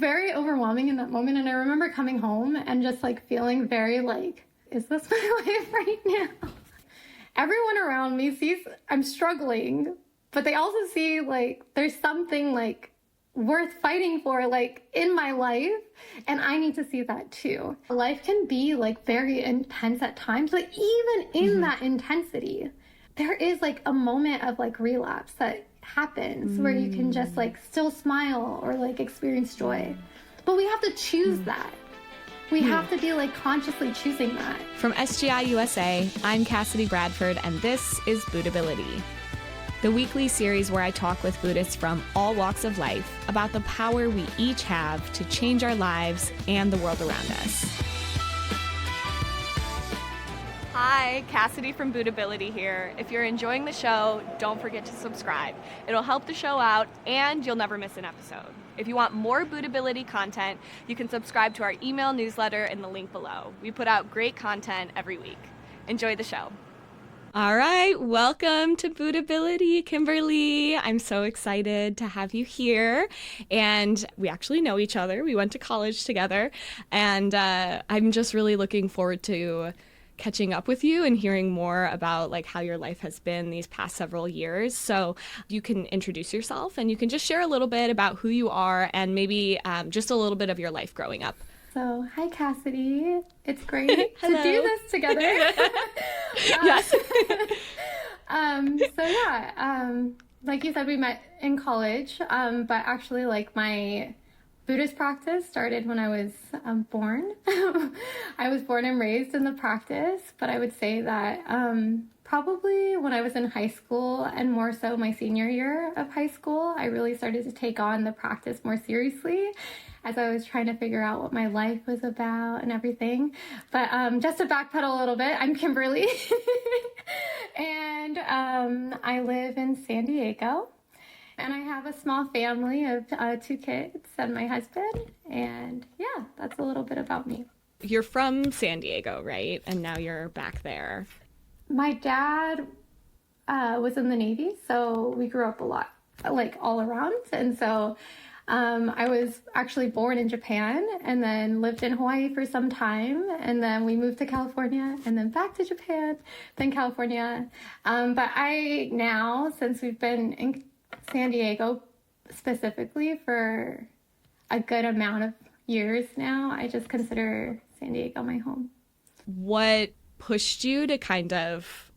very overwhelming in that moment. And I remember coming home and just like feeling very like, is this my life right now? Everyone around me sees I'm struggling, but they also see like there's something like worth fighting for like in my life, and I need to see that too. Life can be like very intense at times, but even in that intensity, there is like a moment of like relapse that happens where you can just like still smile or like experience joy. But we have to choose that. We have to be like consciously choosing that. From SGI USA, I'm Cassidy Bradford, and this is Buddhability, the weekly series where I talk with Buddhists from all walks of life about the power we each have to change our lives and the world around us. Hi, Cassidy from Buddhability here. If you're enjoying the show, don't forget to subscribe. It'll help the show out, and you'll never miss an episode. If you want more Buddhability content, you can subscribe to our email newsletter in the link below. We put out great content every week. Enjoy the show. All right, welcome to Buddhability, Kimberly. I'm so excited to have you here. And we actually know each other. We went to college together. And I'm just really looking forward to catching up with you and hearing more about like how your life has been these past several years. So you can introduce yourself and you can just share a little bit about who you are and maybe just a little bit of your life growing up. So, hi Cassidy. It's great to do this together. Yes. Like you said, we met in college, but actually like my Buddhist practice started when I was born. I was born and raised in the practice, but I would say that probably when I was in high school and more so my senior year of high school, I really started to take on the practice more seriously as I was trying to figure out what my life was about and everything. But just to backpedal a little bit, I'm Kimberly, and I live in San Diego. And I have a small family of 2 kids and my husband. And yeah, that's a little bit about me. You're from San Diego, right? And now you're back there. My dad was in the Navy, so we grew up a lot, like all around. And so I was actually born in Japan and then lived in Hawaii for some time. And then we moved to California and then back to Japan, then California. But I now, since we've been in San Diego specifically for a good amount of years now, I just consider San Diego my home. What pushed you to kind of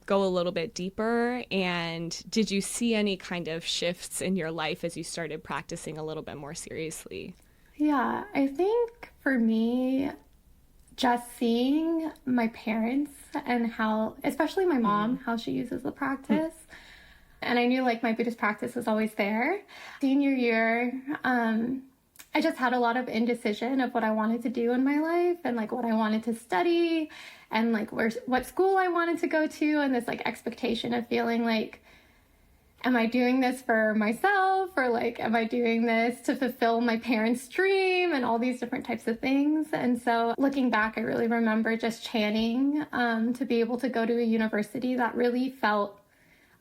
go a little bit deeper, and did you see any kind of shifts in your life as you started practicing a little bit more seriously? Yeah, I think for me, just seeing my parents and how, especially my mom, how she uses the practice. And I knew like my Buddhist practice was always there. Senior year, I just had a lot of indecision of what I wanted to do in my life and like what I wanted to study and like what school I wanted to go to, and this like expectation of feeling like, am I doing this for myself, or like, am I doing this to fulfill my parents' dream, and all these different types of things. And so looking back, I really remember just chanting to be able to go to a university that really felt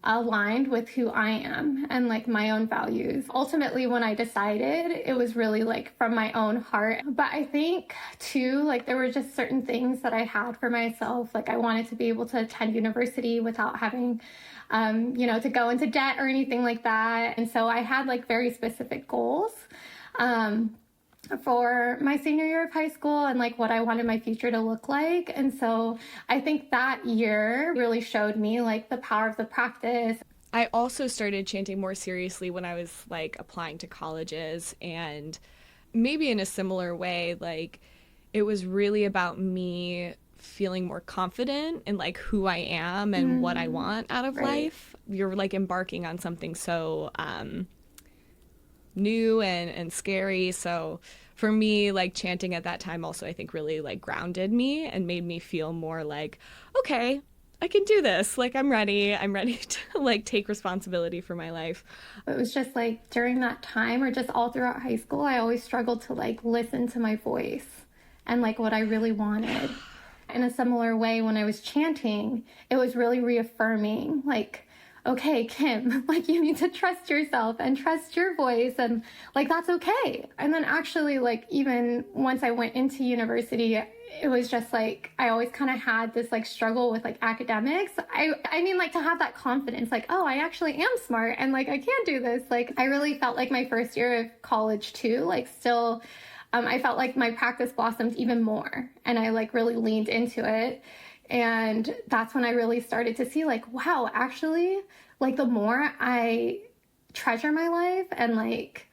aligned with who I am and like my own values. Ultimately, when I decided, it was really like from my own heart. But I think too, like there were just certain things that I had for myself. Like I wanted to be able to attend university without having, to go into debt or anything like that. And so I had like very specific goals for my senior year of high school and like what I wanted my future to look like. And so I think that year really showed me like the power of the practice. I also started chanting more seriously when I was like applying to colleges, and maybe in a similar way, like it was really about me feeling more confident in like who I am and what I want out of life. You're like embarking on something so new and scary. So for me, like chanting at that time also I think really like grounded me and made me feel more like, okay, I can do this. Like I'm ready to like take responsibility for my life. It was just like during that time or just all throughout high school, I always struggled to like listen to my voice and like what I really wanted. In a similar way, when I was chanting, it was really reaffirming like, okay, Kim, like you need to trust yourself and trust your voice, and like that's okay. And then actually, like even once I went into university, it was just like I always kind of had this like struggle with like academics. I mean like to have that confidence, like, oh, I actually am smart and like I can do this. Like I really felt like my first year of college too, like still I felt like my practice blossomed even more, and I like really leaned into it. And that's when I really started to see like, wow, actually, like the more I treasure my life and like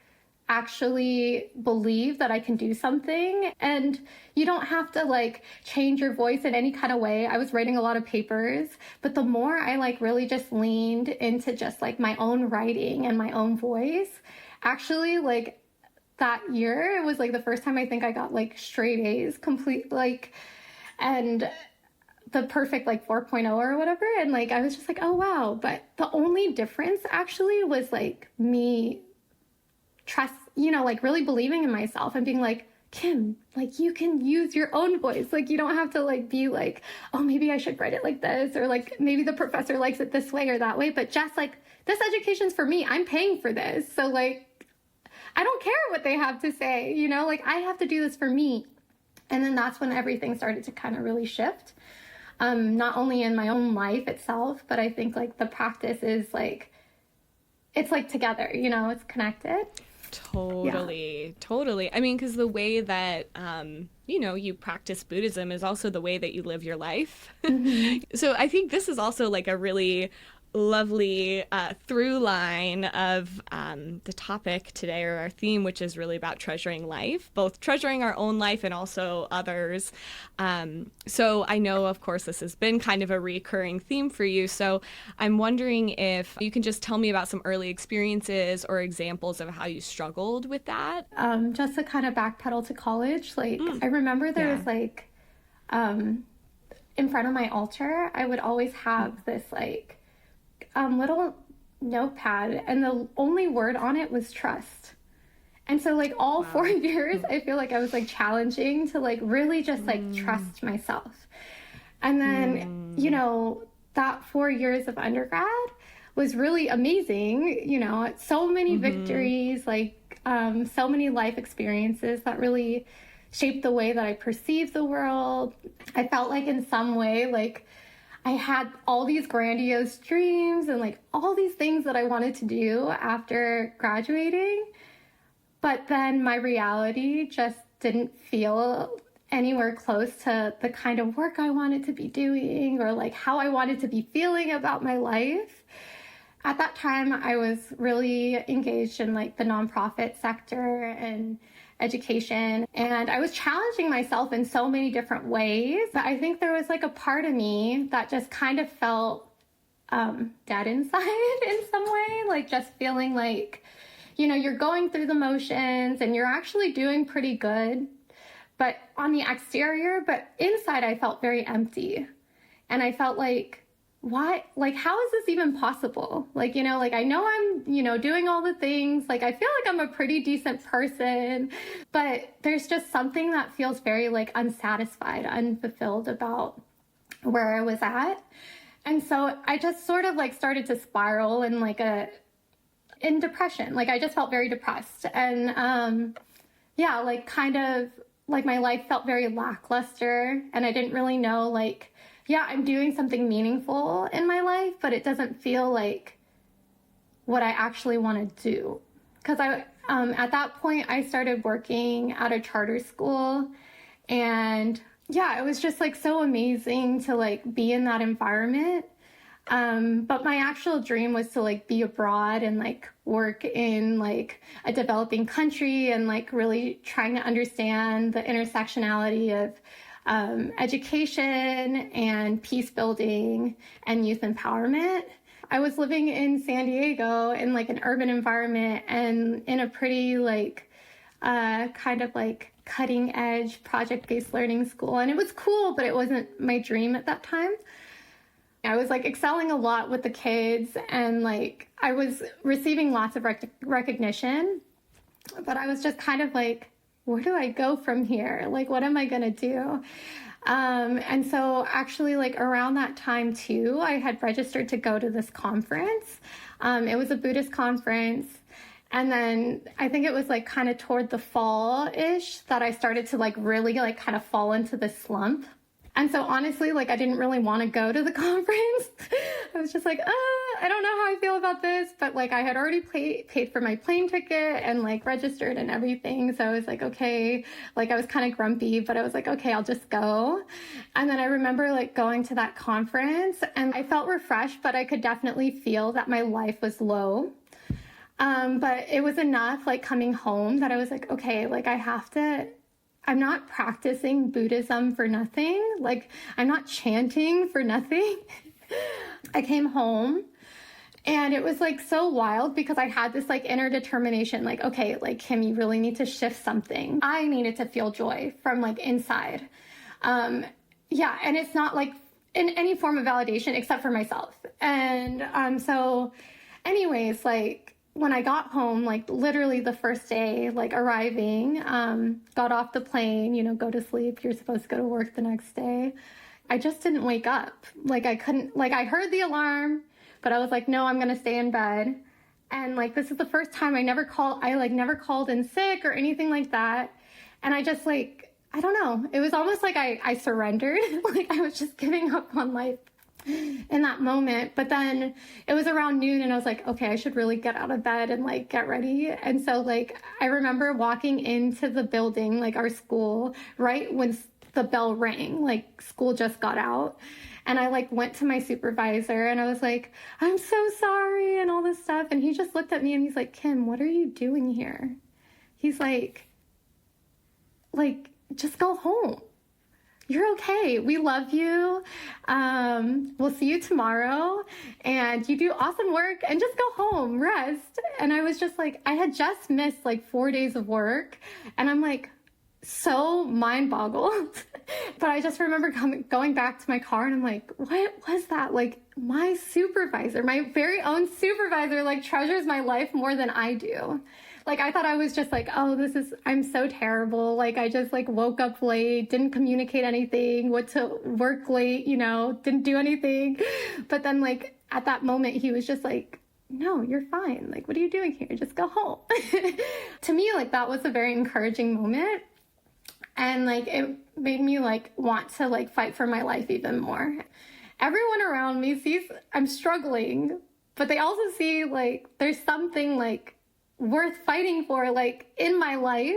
actually believe that I can do something, and you don't have to like change your voice in any kind of way. I was writing a lot of papers, but the more I like really just leaned into just like my own writing and my own voice, actually like that year, it was like the first time I think I got like straight A's complete, like, and the perfect like 4.0 or whatever. And like, I was just like, oh, wow. But the only difference actually was like me like really believing in myself and being like, Kim, like you can use your own voice. Like you don't have to like be like, oh, maybe I should write it like this, or like maybe the professor likes it this way or that way. But just like this education's for me. I'm paying for this. So like, I don't care what they have to say, like I have to do this for me. And then that's when everything started to kind of really shift. Not only in my own life itself, but I think like the practice is like, it's like together, it's connected. Totally. I mean, because the way that, you practice Buddhism is also the way that you live your life. Mm-hmm. So I think this is also like a really lovely through line of the topic today, or our theme, which is really about treasuring life, both treasuring our own life and also others. So I know, of course, this has been kind of a recurring theme for you. So I'm wondering if you can just tell me about some early experiences or examples of how you struggled with that. Just to kind of backpedal to college, like I remember there was like in front of my altar, I would always have this like little notepad, and the only word on it was trust. And so like all 4 years, I feel like I was like challenging to like really just like trust myself. And then, that 4 years of undergrad was really amazing, so many victories, like so many life experiences that really shaped the way that I perceive the world. I felt like in some way, like I had all these grandiose dreams and like all these things that I wanted to do after graduating. But then my reality just didn't feel anywhere close to the kind of work I wanted to be doing, or like how I wanted to be feeling about my life. At that time, I was really engaged in like the nonprofit sector and education, and I was challenging myself in so many different ways. But I think there was like a part of me that just kind of felt dead inside in some way, like just feeling like, you're going through the motions and you're actually doing pretty good, but on the exterior, but inside I felt very empty. And I felt like, what, like, how is this even possible? Like, like I know I'm, doing all the things, like I feel like I'm a pretty decent person, but there's just something that feels very like unsatisfied, unfulfilled about where I was at. And so I just sort of like started to spiral in like in depression. Like I just felt very depressed, and like kind of like my life felt very lackluster, and I didn't really know like, yeah, I'm doing something meaningful in my life, but it doesn't feel like what I actually want to do. Because at that point, I started working at a charter school, and yeah, it was just like so amazing to like be in that environment. But my actual dream was to like be abroad and like work in like a developing country, and like really trying to understand the intersectionality of education and peace building and youth empowerment. I was living in San Diego in like an urban environment and in a pretty like kind of like cutting edge project-based learning school. And it was cool, but it wasn't my dream at that time. I was like excelling a lot with the kids, and like I was receiving lots of recognition, but I was just kind of like, where do I go from here? Like, what am I going to do? And so actually like around that time too, I had registered to go to this conference. It was a Buddhist conference. And then I think it was like kind of toward the fall-ish that I started to like really like kind of fall into this slump. And so honestly, like I didn't really want to go to the conference. I was just like, I don't know how I feel about this. But like I had already paid for my plane ticket and like registered and everything. So I was like, okay, like I was kind of grumpy, but I was like, okay, I'll just go. And then I remember like going to that conference and I felt refreshed, but I could definitely feel that my life was low. But it was enough like coming home that I was like, okay, like I'm not practicing Buddhism for nothing. Like I'm not chanting for nothing. I came home and it was like so wild because I had this like inner determination, like, okay, like Kim, you really need to shift something. I needed to feel joy from like inside. Yeah. And it's not like in any form of validation except for myself. And, so anyways, like, when I got home, like literally the first day, like arriving, got off the plane, you know, go to sleep. You're supposed to go to work the next day. I just didn't wake up. Like I couldn't, like I heard the alarm, but I was like, no, I'm going to stay in bed. And like, this is the first time I never called in sick or anything like that. And I just like, I don't know. It was almost like I surrendered. Like I was just giving up on life in that moment. But then it was around noon and I was like, okay, I should really get out of bed and like get ready. And so like I remember walking into the building, like our school, right when the bell rang, like school just got out. And I like went to my supervisor and I was like, I'm so sorry and all this stuff. And he just looked at me and he's like, Kim, what are you doing here? He's like, just go home. You're okay. We love you. We'll see you tomorrow. And you do awesome work and just go home, rest. And I was just like, I had just missed like 4 days of work. And I'm like, so mind boggled. But I just remember going back to my car and I'm like, what was that? Like my supervisor, my very own supervisor, like treasures my life more than I do. Like, I thought I was just like, oh, I'm so terrible. Like, I just like woke up late, didn't communicate anything, went to work late, you know, didn't do anything. But then like at that moment, he was just like, no, you're fine. Like, what are you doing here? Just go home. To me, like that was a very encouraging moment. And like, it made me like want to like fight for my life even more. Everyone around me sees I'm struggling, but they also see like there's something like worth fighting for like in my life,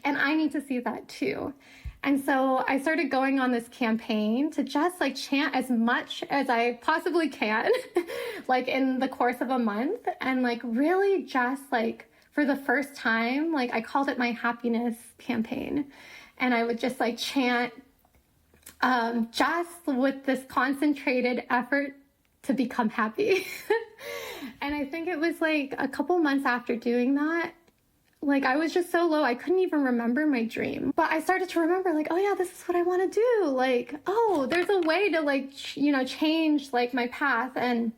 and I need to see that too. And so I started going on this campaign to just like chant as much as I possibly can like in the course of a month, and like really just like for the first time, like I called it my happiness campaign. And I would just like chant just with this concentrated effort to become happy. And I think it was like a couple months after doing that, like I was just so low, I couldn't even remember my dream. But I started to remember like, oh yeah, this is what I want to do. Like, oh, there's a way to like, change like my path. And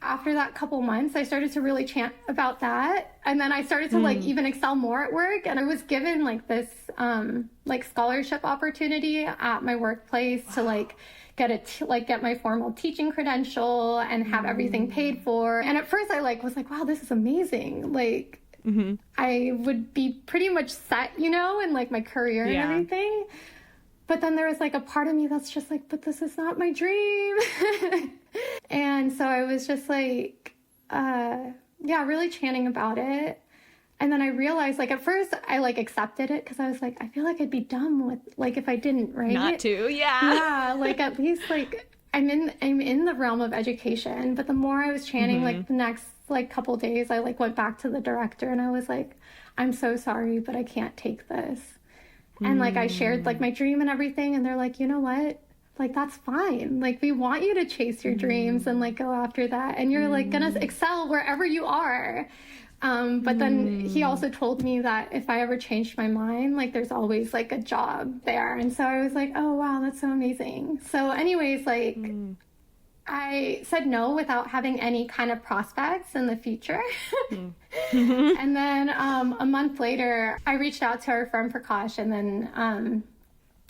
after that couple months, I started to really chant about that. And then I started to like even excel more at work. And I was given like this like scholarship opportunity at my workplace to like get my formal teaching credential and have everything paid for. And at first I like was like, wow, this is amazing. Like I would be pretty much set, in like my career and everything. But then there was like a part of me that's just like, but this is not my dream. And so I was just like, really chanting about it. And then I realized, like, at first I like accepted it because I was like, I feel like I'd be dumb with like if I didn't, right? Not to, yeah. Like at least like I'm in the realm of education. But the more I was chanting, like the next like couple days, I like went back to the director and I was like, I'm so sorry, but I can't take this. And like I shared like my dream and everything, and they're like, you know what? Like that's fine. Like we want you to chase your dreams and like go after that, and you're like gonna excel wherever you are. But then he also told me that if I ever changed my mind, like there's always like a job there. And so I was like, oh wow, that's so amazing. So anyways, like I said no without having any kind of prospects in the future. And then a month later, I reached out to our friend Prakash, and then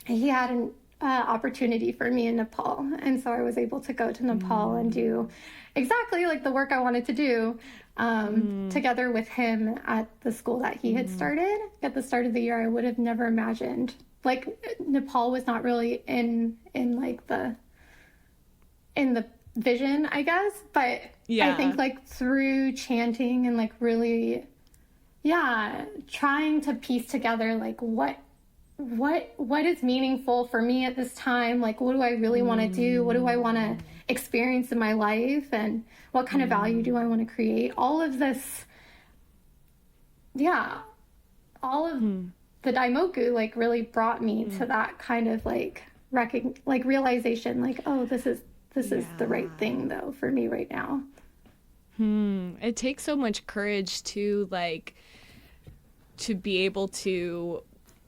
he had opportunity for me in Nepal. And so I was able to go to Nepal and do exactly like the work I wanted to do together with him at the school that he had started. At the start of the year, I would have never imagined. Like, Nepal was not really in the vision, I guess. But I think like through chanting and like really, trying to piece together like what is meaningful for me at this time, like what do I really want to do, what do I want to experience in my life, and what kind of value do I want to create, all of this, all of the daimoku like really brought me to that kind of like realization, like, oh, this is the right thing though for me right now. It takes so much courage to be able to,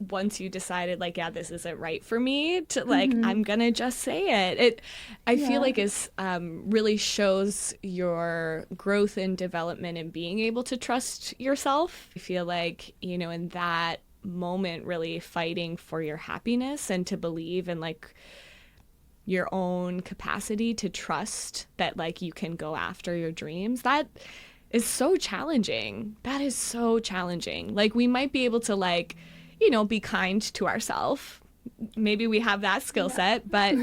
once you decided like, this isn't right for me, to like, I'm gonna just say it. I feel like is really shows your growth and development and being able to trust yourself. I feel like, in that moment, really fighting for your happiness and to believe in like your own capacity to trust that like you can go after your dreams. That is so challenging. That is so challenging. Like, we might be able to like, be kind to ourselves. Maybe we have that skill set, but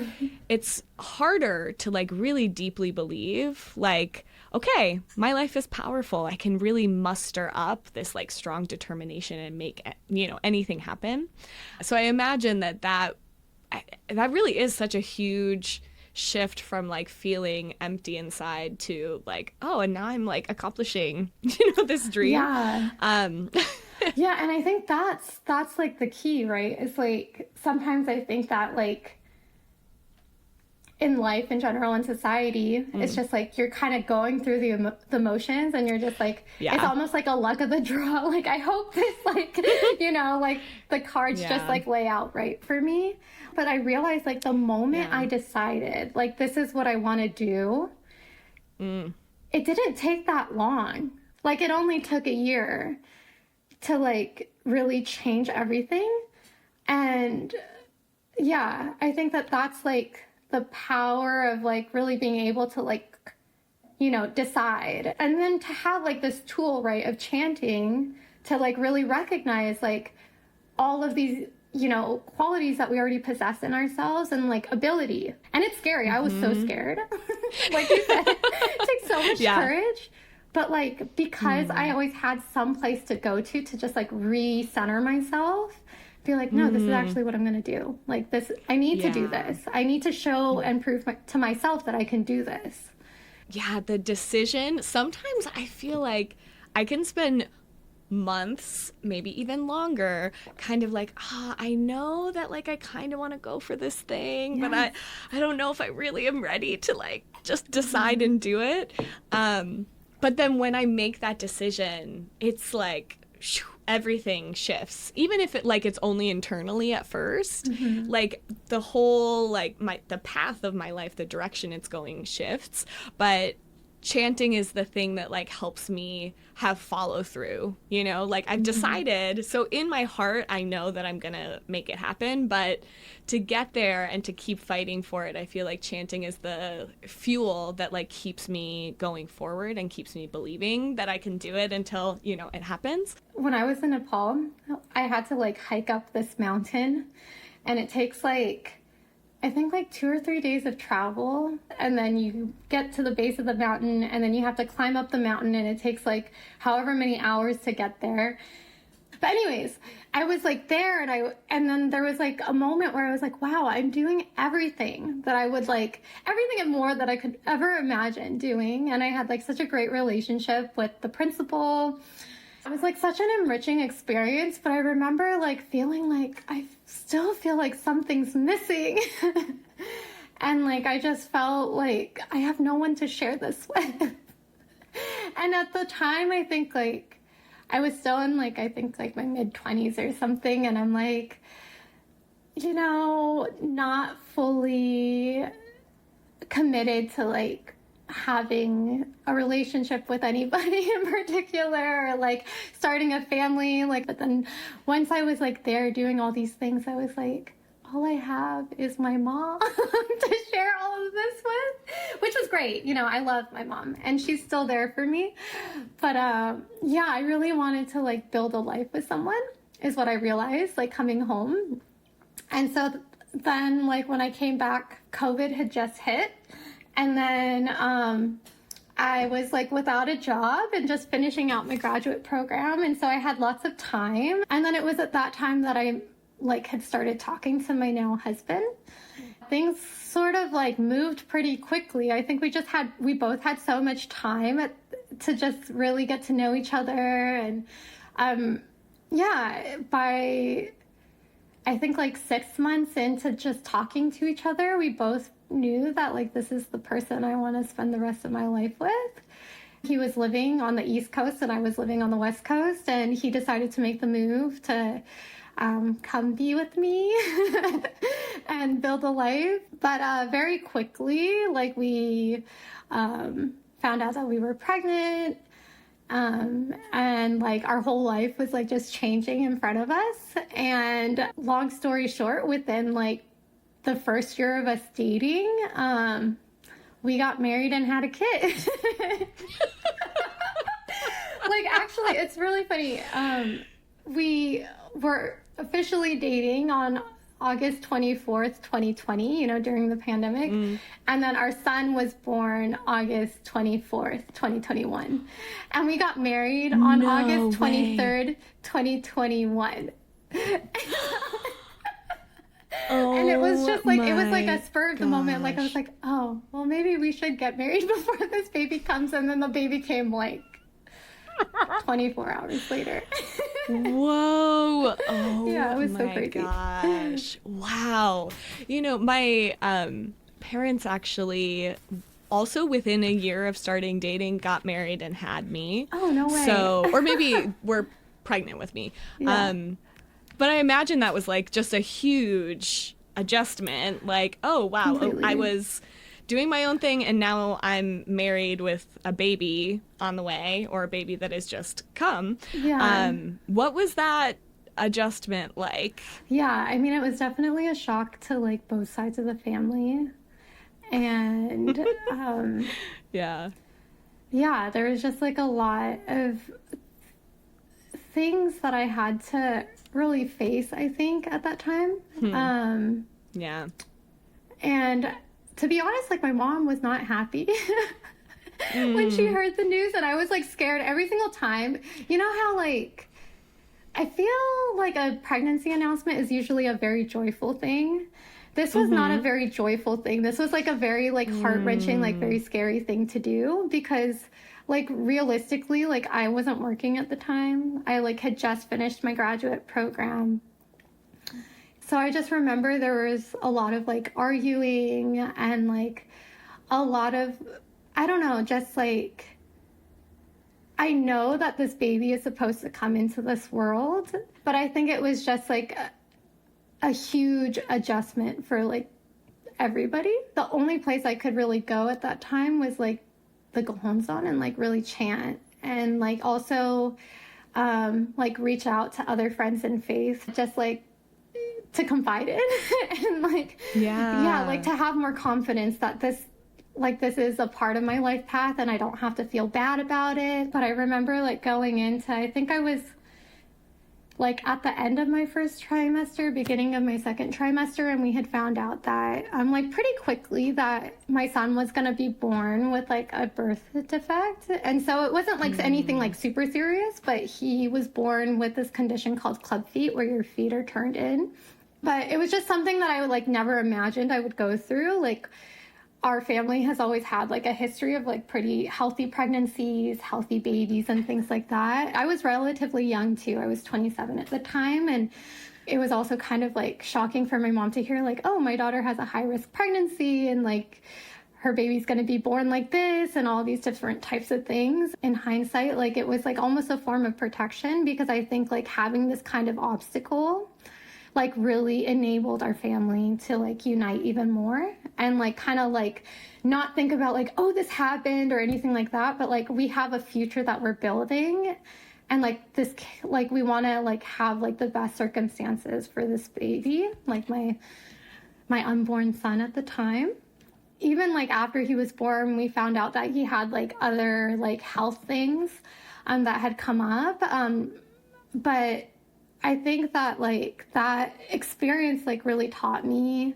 it's harder to like really deeply believe like, okay, my life is powerful. I can really muster up this like strong determination and make, anything happen. So I imagine that really is such a huge shift from like feeling empty inside to like, oh, and now I'm like accomplishing, this dream. Yeah. Yeah, and I think that's like the key, right? It's like sometimes I think that like in life in general, in society, it's just like you're kind of going through the motions, and you're just like, it's almost like a luck of the draw. Like, I hope this like, like the cards just like lay out right for me. But I realized like the moment I decided like this is what I want to do, it didn't take that long. Like, it only took a year to like really change everything. And I think that's like the power of like really being able to like, decide. And then to have like this tool, right, of chanting to like really recognize like all of these, qualities that we already possess in ourselves and like ability. And it's scary. I was so scared. Like you said, it takes so much courage. But like, because I always had some place to go to just like recenter myself, be like, no, this is actually what I'm going to do. Like this, I need to do this. I need to show and prove to myself that I can do this. Yeah, the decision. Sometimes I feel like I can spend months, maybe even longer, kind of like, I know that like I kind of want to go for this thing, but I don't know if I really am ready to like just decide and do it. But then when I make that decision, it's like everything shifts. Even if it's only internally at first, like the whole like the path of my life, the direction it's going shifts. But chanting is the thing that like helps me have follow through, like I've decided. So in my heart, I know that I'm going to make it happen, but to get there and to keep fighting for it, I feel like chanting is the fuel that like keeps me going forward and keeps me believing that I can do it until, it happens. When I was in Nepal, I had to like hike up this mountain, and it takes like, I think like 2 or 3 days of travel, and then you get to the base of the mountain, and then you have to climb up the mountain, and it takes like however many hours to get there. But anyways, I was like there, and then there was like a moment where I was like, wow, I'm doing everything that I would like, everything and more that I could ever imagine doing. And I had like such a great relationship with the principal. It was like such an enriching experience, but I remember like feeling like I still feel like something's missing. And like I just felt like I have no one to share this with. And at the time, I think like I was still in like, I think like my mid-20s or something, and I'm like, not fully committed to like having a relationship with anybody in particular, or like starting a family, like, but then once I was like there doing all these things, I was like, all I have is my mom to share all of this with, which was great. You know, I love my mom and she's still there for me. But yeah, I really wanted to like build a life with someone is what I realized, like coming home. And so then like when I came back, COVID had just hit. And then I was like without a job and just finishing out my graduate program. And so I had lots of time. And then it was at that time that I like had started talking to my now husband. Things sort of like moved pretty quickly. I think we both had so much time to just really get to know each other. And yeah, by I think like 6 months into just talking to each other, we both knew that like this is the person I want to spend the rest of my life with. He was living on the East Coast and I was living on the West Coast, and he decided to make the move to come be with me and build a life. But very quickly, like we found out that we were pregnant. And like our whole life was like just changing in front of us. And long story short, within like the first year of us dating, we got married and had a kid. Like actually, it's really funny. We were officially dating on August 24th, 2020, you know, during the pandemic. And then our son was born August 24th, 2021. And we got married on August 23rd, 2021. And it was just like, it was like a spur of the moment. Like I was like, oh, well, maybe we should get married before this baby comes. And then the baby came like 24 hours later. Whoa. Oh, yeah, it was so crazy. Gosh. Wow. You know, my parents actually also within a year of starting dating got married and had me. Oh, no way. So, or maybe were pregnant with me. Yeah. But I imagine that was like just a huge adjustment. Like, oh, wow, I was doing my own thing and now I'm married with a baby on the way, or a baby that has just come. Yeah. What was that adjustment like? Yeah, I mean, it was definitely a shock to like both sides of the family. And yeah, there was just like a lot of things that I had to really face, I think, at that time. Yeah. And to be honest, like my mom was not happy when she heard the news, and I was like scared every single time. You know how like I feel like a pregnancy announcement is usually a very joyful thing. This was not a very joyful thing. This was like a very like heart-wrenching, like very scary thing to do, because like realistically, like I wasn't working at the time. I like had just finished my graduate program. So I just remember there was a lot of like arguing and like a lot of, I don't know, just like, I know that this baby is supposed to come into this world, but I think it was just like a huge adjustment for like everybody. The only place I could really go at that time was like the Gohonzon and like really chant and like also like reach out to other friends in faith, just like to confide in and like like to have more confidence that this is a part of my life path and I don't have to feel bad about it. But I remember like going into, I think I was like at the end of my first trimester, beginning of my second trimester, and we had found out that like pretty quickly that my son was going to be born with like a birth defect. And so it wasn't like anything like super serious, but he was born with this condition called club feet, where your feet are turned in. But it was just something that I would like never imagined I would go through. Like our family has always had like a history of like pretty healthy pregnancies, healthy babies and things like that. I was relatively young too. I was 27 at the time. And it was also kind of like shocking for my mom to hear like, oh, my daughter has a high risk pregnancy and like her baby's going to be born like this and all these different types of things. In hindsight, like it was like almost a form of protection, because I think like having this kind of obstacle like really enabled our family to like unite even more and like kind of like not think about like, oh, this happened or anything like that, but like we have a future that we're building and like this, like we want to like have like the best circumstances for this baby, like my unborn son at the time. Even like after he was born, we found out that he had like other like health things that had come up. But I think that like that experience like really taught me,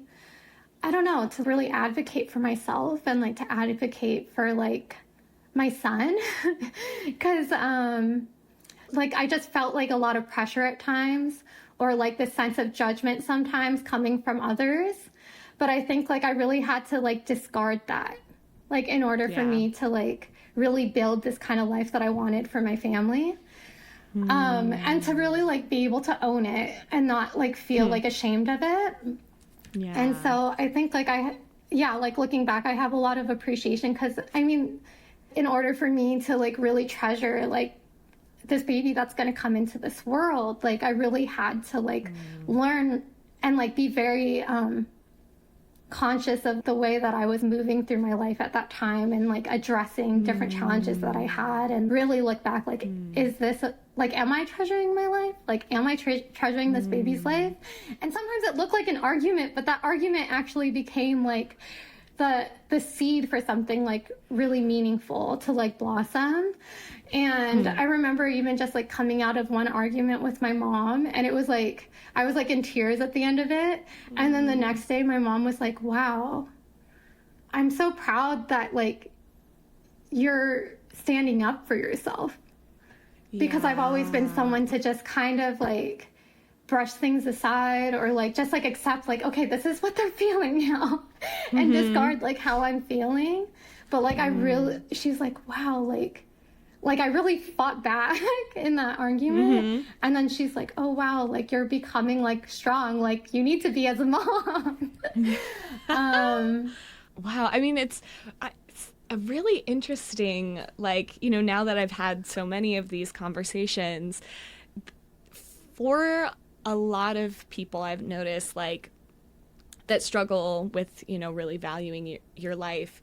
I don't know, to really advocate for myself and like to advocate for like my son. Because like I just felt like a lot of pressure at times, or like this sense of judgment sometimes coming from others. But I think like I really had to like discard that, like in order for me to like really build this kind of life that I wanted for my family. And to really like be able to own it and not like feel like ashamed of it. Yeah. And so I think like like looking back, I have a lot of appreciation, because I mean, in order for me to like really treasure like this baby that's going to come into this world, like I really had to like learn and like be very conscious of the way that I was moving through my life at that time, and like addressing different challenges that I had, and really look back like, is this like, am I treasuring my life? Like, am I treasuring this baby's life? And sometimes it looked like an argument, but that argument actually became like the seed for something like really meaningful to like blossom. And I remember even just like coming out of one argument with my mom, and it was like I was like in tears at the end of it. And then the next day my mom was like, wow, I'm so proud that like you're standing up for yourself. Because I've always been someone to just kind of like brush things aside, or like just like accept like, okay, this is what they're feeling now, and discard like how I'm feeling. But like she's like, wow, like I really fought back in that argument. And then she's like, oh wow, like you're becoming like strong, like you need to be as a mom. Wow. I mean, it's a really interesting, like, you know, now that I've had so many of these conversations, for a lot of people I've noticed, like, that struggle with, you know, really valuing your life,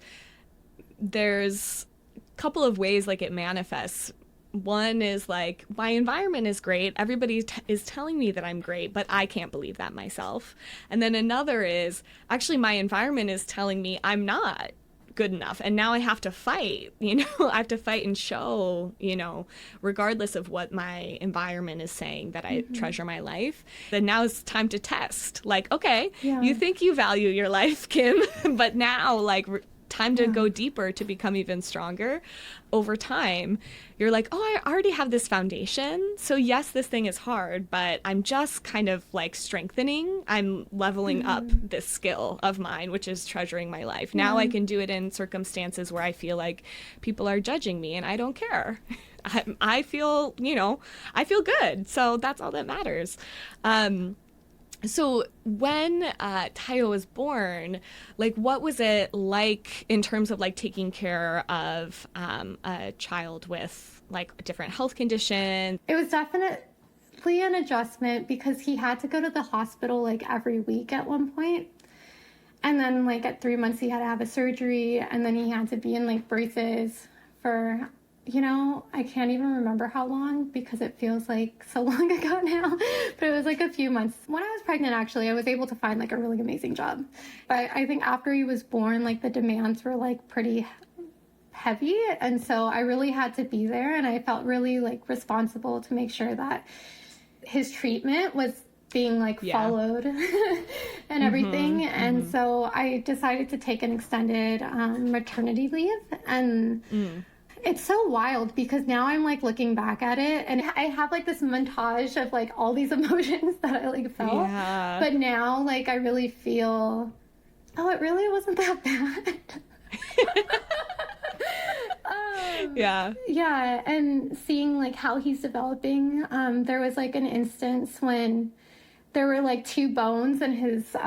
there's a couple of ways, like, it manifests. One is, like, my environment is great. Everybody is telling me that I'm great, but I can't believe that myself. And then another is, actually, my environment is telling me I'm not good enough, and now I have to fight, you know, I have to fight and show, you know, regardless of what my environment is saying, that I treasure my life. Then now it's time to test, like, okay, you think you value your life, Kim, but now like time to go deeper, to become even stronger. Over time, you're like, oh, I already have this foundation. So yes, this thing is hard, but I'm just kind of like strengthening. I'm leveling up this skill of mine, which is treasuring my life. Now I can do it in circumstances where I feel like people are judging me, and I don't care. I feel, you know, I feel good. So that's all that matters. So when Tayo was born, like, what was it like in terms of like taking care of a child with like a different health condition? It was definitely an adjustment, because he had to go to the hospital like every week at one point. And then like at 3 months he had to have a surgery, and then he had to be in like braces for, you know, I can't even remember how long, because it feels like so long ago now, but it was like a few months. When I was pregnant, actually, I was able to find like a really amazing job. But I think after he was born, like the demands were like pretty heavy. And so I really had to be there, and I felt really like responsible to make sure that his treatment was being like followed and everything. And so I decided to take an extended maternity leave. And it's so wild, because now I'm like looking back at it, and I have like this montage of like all these emotions that I like felt. But now like I really feel, oh, it really wasn't that bad. Yeah, and seeing like how he's developing, there was like an instance when there were like 2 bones in his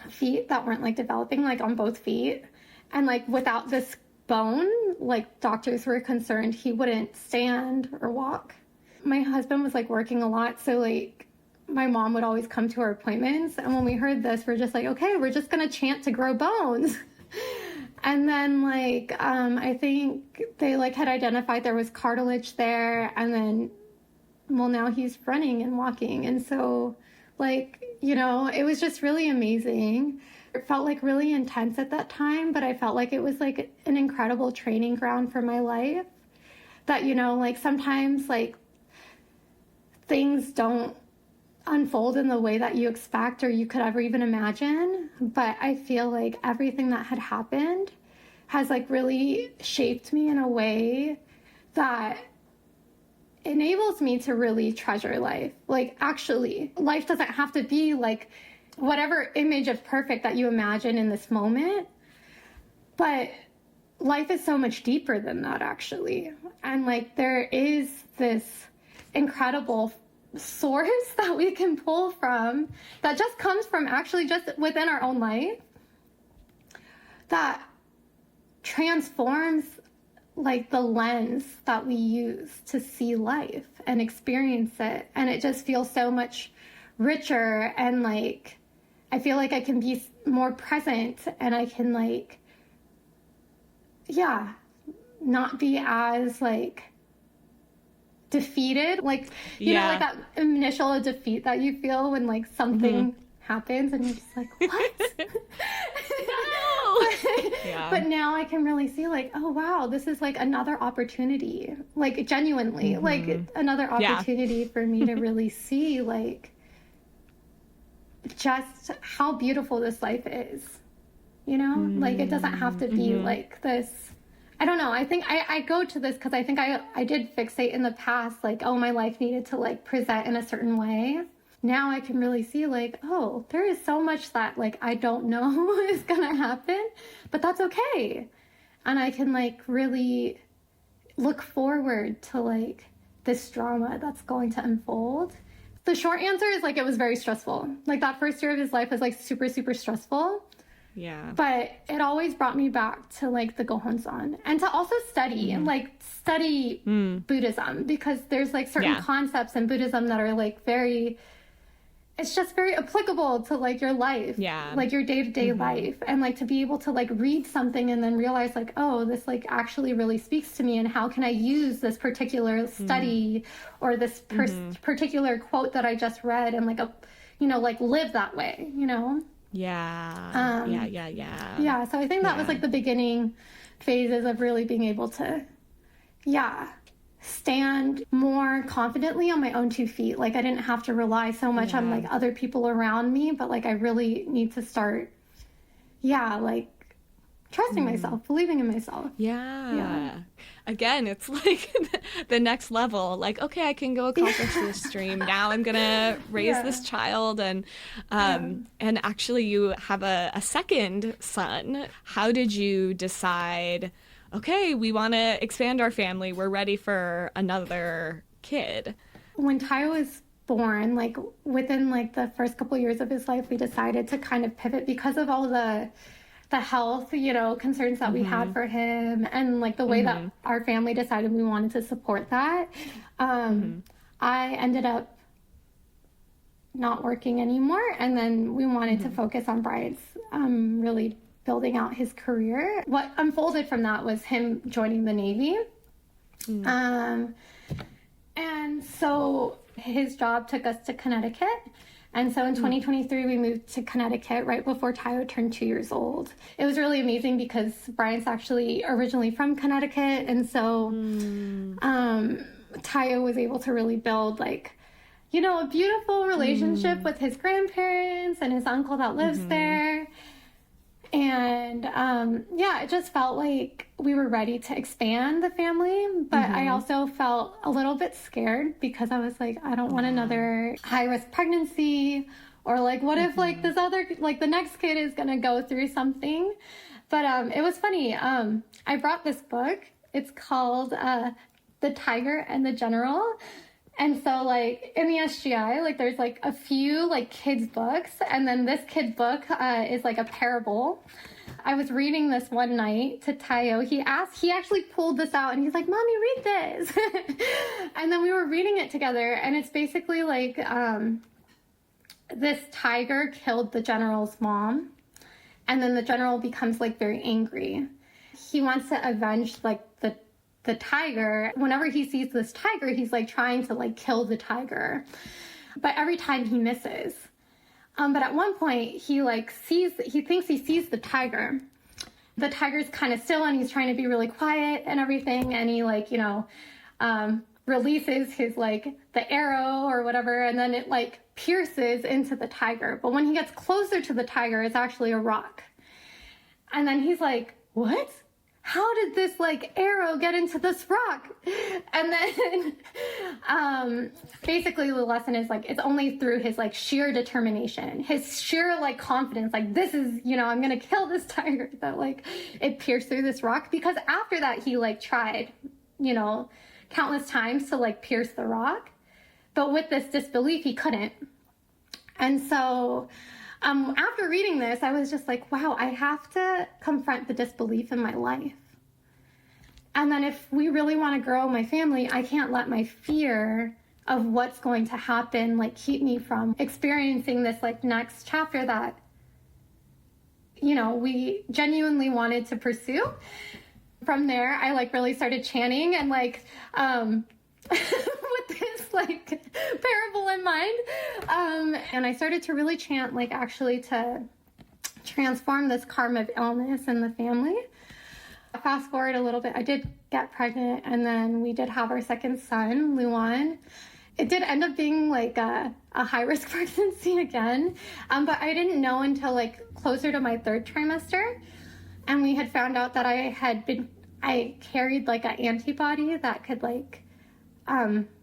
feet that weren't like developing, like on both feet, and like without this bone, like doctors were concerned he wouldn't stand or walk. My husband was like working a lot, so like my mom would always come to our appointments, and when we heard this, we're just like, okay, we're just gonna chant to grow bones. And then like I think they like had identified there was cartilage there, and then well, now he's running and walking. And so like, you know, it was just really amazing. It felt like really intense at that time, but I felt like it was like an incredible training ground for my life. That, you know, like sometimes like things don't unfold in the way that you expect or you could ever even imagine. But I feel like everything that had happened has like really shaped me in a way that enables me to really treasure life. Like actually, life doesn't have to be like whatever image of perfect that you imagine in this moment. But life is so much deeper than that, actually. And like there is this incredible source that we can pull from that just comes from actually just within our own life that transforms like the lens that we use to see life and experience it. And it just feels so much richer, and like I feel like I can be more present, and I can like not be as like defeated, like you know, like that initial defeat that you feel when like something happens and you're just like, what? But now I can really see like, oh wow, this is like another opportunity, like genuinely like another opportunity for me to really see like just how beautiful this life is, you know? Like it doesn't have to be like this. I don't know. I think I go to this because I think I did fixate in the past, like, oh, my life needed to like present in a certain way. Now I can really see like, oh, there is so much that like I don't know is gonna happen, but that's okay. And I can like really look forward to like this drama that's going to unfold. The short answer is like it was very stressful. Like that first year of his life was like super, super stressful. Yeah. But it always brought me back to like the Gohonzon and to also study Buddhism, because there's like certain concepts in Buddhism that are like it's just very applicable to like your life, like your day-to-day life. And like to be able to like read something and then realize like, oh, this like actually really speaks to me, and how can I use this particular study or this particular quote that I just read and like like live that way, you know? Yeah. Yeah. So I think that was like the beginning phases of really being able to, stand more confidently on my own 2 feet. Like I didn't have to rely so much on like other people around me, but like I really need to start, like trusting myself, believing in myself. Yeah. Again, it's like the next level. Like, okay, I can go accomplish this dream. Now I'm gonna raise this child, and actually, you have a second son. How did you decide? Okay, we want to expand our family. We're ready for another kid. When Ty was born, like within like the first couple years of his life, we decided to kind of pivot because of all the health, concerns that we had for him, and like the way that our family decided we wanted to support that. I ended up not working anymore, and then we wanted to focus on Brian's really building out his career. What unfolded from that was him joining the Navy. And so his job took us to Connecticut. And so in 2023, we moved to Connecticut right before Tayo turned 2 years old. It was really amazing because Brian's actually originally from Connecticut. And so Tayo was able to really build like, a beautiful relationship with his grandparents and his uncle that lives there. And it just felt like we were ready to expand the family, but I also felt a little bit scared because I was like, I don't want another high-risk pregnancy, or like what if like this other, like the next kid is gonna go through something. But it was funny. I brought this book. It's called The Tiger and the General. And so, like, in the SGI, like, there's, like, a few, like, kids' books. And then this kid book is, like, a parable. I was reading this one night to Tayo. He actually pulled this out, and he's like, Mommy, read this. And then we were reading it together. And it's basically, like, this tiger killed the general's mom. And then the general becomes, like, very angry. he wants to avenge like the tiger. Whenever he sees this tiger, he's like trying to like kill the tiger, but every time he misses. But at one point he thinks he sees the tiger. The tiger's kind of still and he's trying to be really quiet and everything. And he like, releases his like the arrow or whatever. And then it like pierces into the tiger. But when he gets closer to the tiger, it's actually a rock. And then he's like, what? How did this like arrow get into this rock? And then basically the lesson is like, it's only through his like sheer determination, his sheer like confidence, like this is, I'm going to kill this tiger, that like it pierced through this rock. Because after that, he like tried, countless times to like pierce the rock. But with this disbelief, he couldn't. And so after reading this, I was just like, wow, I have to confront the disbelief in my life. And then if we really want to grow my family, I can't let my fear of what's going to happen, like, keep me from experiencing this, like, next chapter that, we genuinely wanted to pursue. From there, I, like, really started chanting and, like, with this like parable in mind, and I started to really chant, like, actually to transform this karma of illness in the family. Fast forward a little bit, I did get pregnant, and then we did have our second son, Luan. It did end up being like a high-risk pregnancy again, but I didn't know until like closer to my third trimester, and we had found out that I carried like an antibody that could like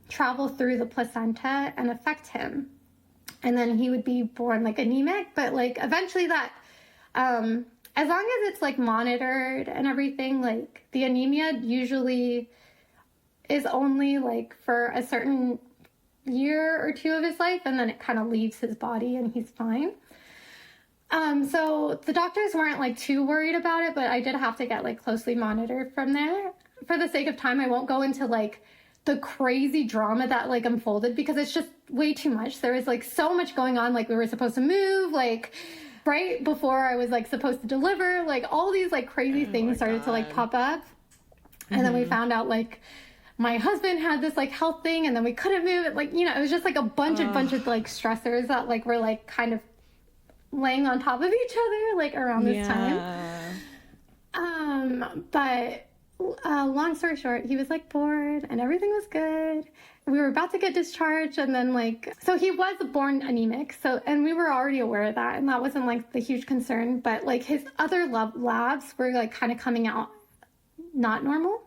travel through the placenta and affect him. And then he would be born like anemic, but like eventually that, as long as it's like monitored and everything, like the anemia usually is only like for a certain year or two of his life, and then it kind of leaves his body and he's fine. So the doctors weren't like too worried about it, but I did have to get like closely monitored from there. For the sake of time, I won't go into like the crazy drama that like unfolded because it's just way too much. There was like so much going on. Like we were supposed to move, like right before I was like supposed to deliver, like all these like crazy things started to like pop up. And then we found out like my husband had this like health thing, and then we couldn't move it. Like, it was just like a bunch of like stressors that like were like kind of laying on top of each other like around this time. But long story short, he was like bored and everything was good. We were about to get discharged, and then like, so he was born anemic. So, and we were already aware of that, and that wasn't like the huge concern, but like his other labs were like kind of coming out not normal.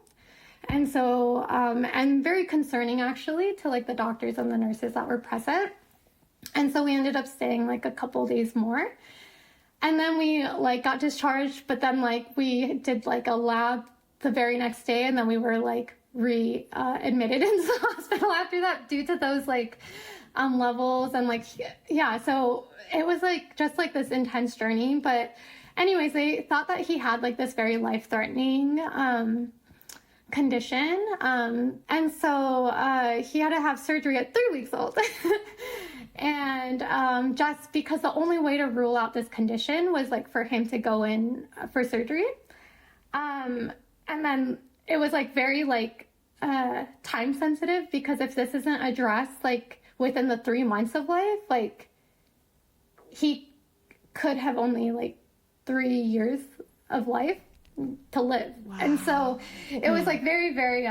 And so, and very concerning actually to like the doctors and the nurses that were present. And so we ended up staying like a couple days more. And then we like got discharged, but then like we did like a lab the very next day, and then we were like admitted into the hospital after that due to those like levels. And like, yeah, so it was like just like this intense journey. But anyways, they thought that he had like this very life-threatening condition, and so he had to have surgery at 3 weeks old. And just because the only way to rule out this condition was like for him to go in for surgery, and then it was like very like time sensitive, because if this isn't addressed like within the 3 months of life, like he could have only like 3 years of life to live. Wow. And so it was like very, very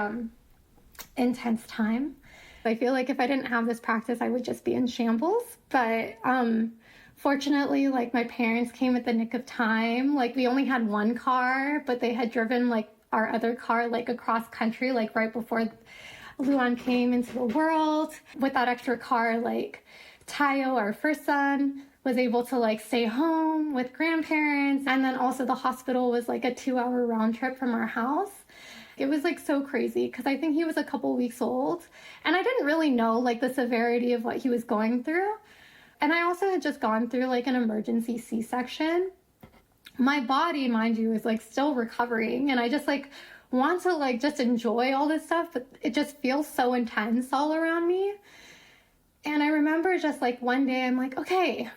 intense time. I feel like if I didn't have this practice, I would just be in shambles. But fortunately, like my parents came at the nick of time. Like we only had one car, but they had driven like our other car like across country, like right before Luan came into the world. With that extra car, like Tayo, our first son, was able to like stay home with grandparents. And then also the hospital was like a 2-hour round trip from our house. It was like so crazy because I think he was a couple weeks old, and I didn't really know like the severity of what he was going through. And I also had just gone through like an emergency C-section. My body, mind you, is like still recovering, and I just like want to like just enjoy all this stuff, but it just feels so intense all around me. And I remember just like one day I'm like, okay,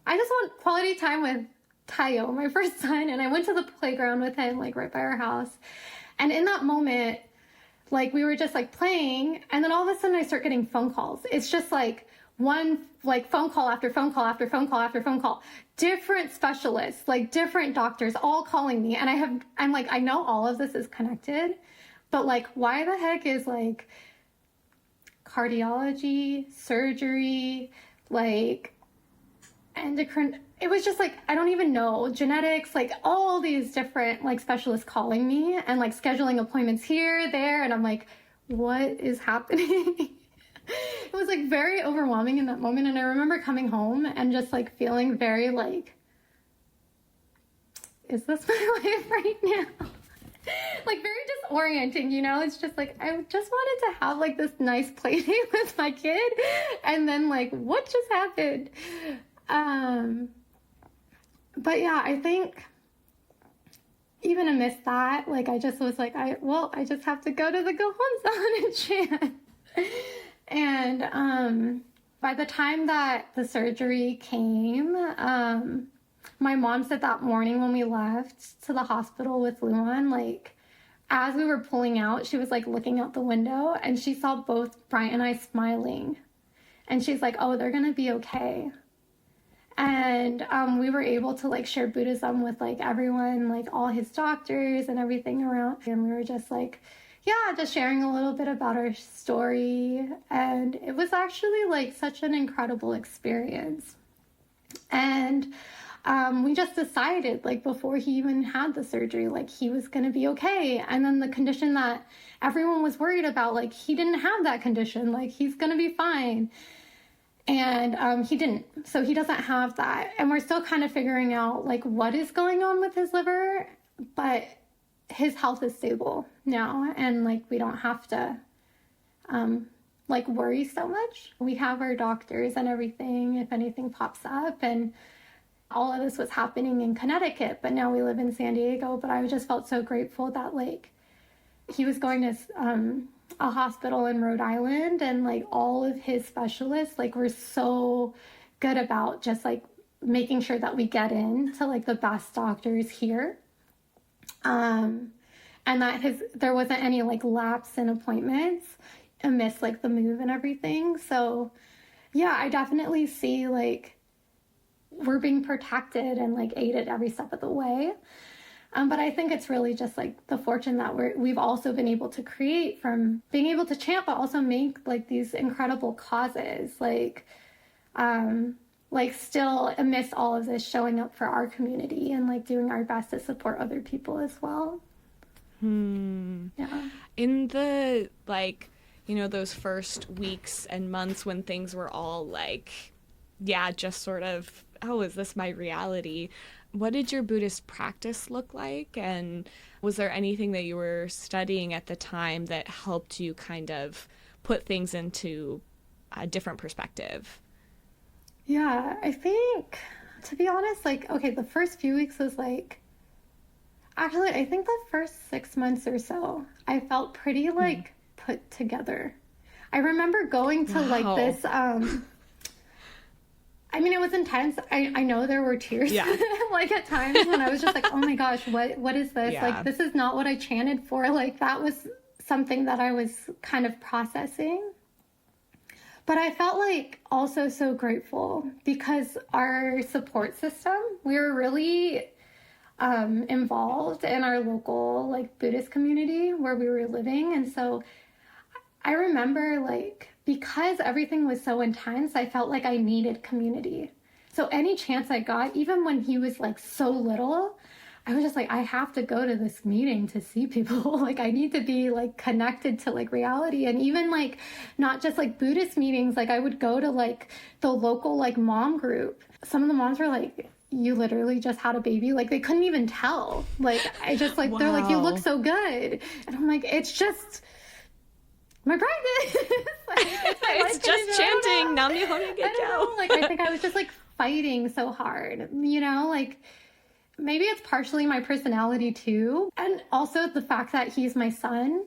I just want quality time with Tayo, my first son, and I went to the playground with him, like right by our house. And in that moment, like we were just like playing, and then all of a sudden I start getting phone calls. It's just like one like phone call after phone call after phone call after phone call. Different specialists, like different doctors all calling me. And I'm like, I know all of this is connected, but like why the heck is like cardiology, surgery, like endocrine, it was just like, I don't even know, genetics, like all these different like specialists calling me and like scheduling appointments here, there. And I'm like, what is happening? It was like very overwhelming in that moment. And I remember coming home and just like feeling very like, is this my life right now? Like very disorienting, you know? It's just like, I just wanted to have like this nice play date with my kid. And then like, what just happened? But yeah, I think even amidst that, like, I just was like, I just have to go to the go home zone and chant. And, by the time that the surgery came, my mom said that morning when we left to the hospital with Luan, like, as we were pulling out, she was like looking out the window and she saw both Bryant and I smiling. And she's like, oh, they're going to be okay. And we were able to like share Buddhism with like everyone, like all his doctors and everything around. And we were just like, yeah, just sharing a little bit about our story. And it was actually like such an incredible experience. And we just decided like before he even had the surgery, like he was going to be okay. And then the condition that everyone was worried about, like he didn't have that condition, like he's going to be fine. And he didn't. So he doesn't have that. And we're still kind of figuring out like what is going on with his liver, but his health is stable now. And like we don't have to like worry so much. We have our doctors and everything if anything pops up. And all of this was happening in Connecticut, but now we live in San Diego. But I just felt so grateful that like he was going to a hospital in Rhode Island, and like all of his specialists like were so good about just like making sure that we get in to like the best doctors here, and that there wasn't any like lapse in appointments amidst like the move and everything. So yeah, I definitely see like we're being protected and like aided every step of the way. But I think it's really just like the fortune that we've also been able to create from being able to chant, but also make like these incredible causes, like still amidst all of this showing up for our community and like doing our best to support other people as well. Yeah. In the like, you know, those first weeks and months when things were all like, yeah, just sort of, oh, is this my reality? What did your Buddhist practice look like? And was there anything that you were studying at the time that helped you kind of put things into a different perspective? Yeah, I think, to be honest, like, okay, the first few weeks was like, actually, I think the first 6 months or so, I felt pretty like put together. I remember going to like this, I mean, it was intense. I know there were tears, like at times when I was just like, oh my gosh, what is this? Yeah. Like, this is not what I chanted for. Like, that was something that I was kind of processing. But I felt like also so grateful because our support system, we were really involved in our local like Buddhist community where we were living. And so I remember like, because everything was so intense, I felt like I needed community. So any chance I got, even when he was like so little, I was just like, I have to go to this meeting to see people. Like, I need to be like connected to like reality. And even like, not just like Buddhist meetings, like I would go to like the local like mom group. Some of the moms were like, you literally just had a baby. Like, they couldn't even tell. Like, I just like, they're like, you look so good. And I'm like, it's just my practice. Like, it's just chanting Nam Myoho Renge Kyo. Like, I think I was just like fighting so hard, you know, like maybe it's partially my personality too. And also the fact that he's my son.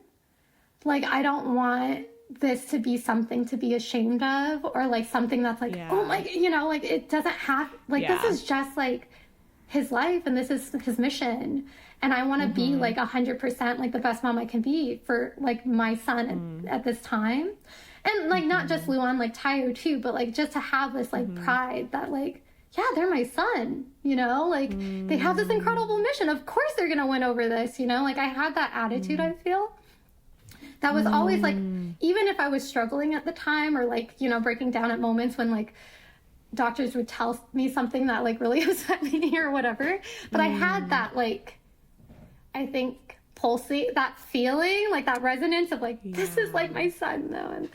Like, I don't want this to be something to be ashamed of, or like something that's like, oh my, you know, like it doesn't have, like, this is just like his life and this is his mission. And I want to be like 100% like the best mom I can be for like my son at this time. And like not just Luan, like Tayo too, but like just to have this like pride that like, yeah, they're my son, you know, like they have this incredible mission. Of course they're going to win over this, you know, like I had that attitude, I feel. That was always like, even if I was struggling at the time or like, you know, breaking down at moments when like doctors would tell me something that like really upset me or whatever. But I had that like, I think pulsate, that feeling, like that resonance of like, this is like my son though.